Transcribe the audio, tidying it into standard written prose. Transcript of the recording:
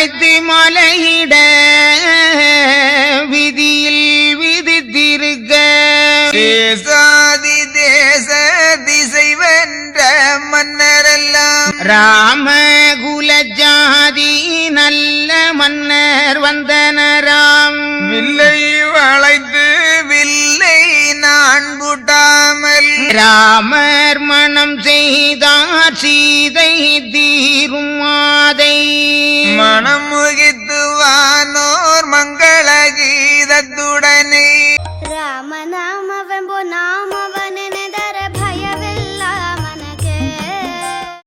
வளைத்து மலையிட விதியில் விதித்திருக்க தேசாதி தேச திசை வென்ற மன்னரெல்லாம் ராம குலஜாதி நல்ல மன்னர் வந்தனராம் வில்லை வளைத்து வில்லை நான் புட்டாமல் ராமர் மனம் செய்தார் சீதை தீரும் மாதை மனம் முகித்து வானோர் மங்கள கீதத்துடனே ராமநாம வெம்போ நாம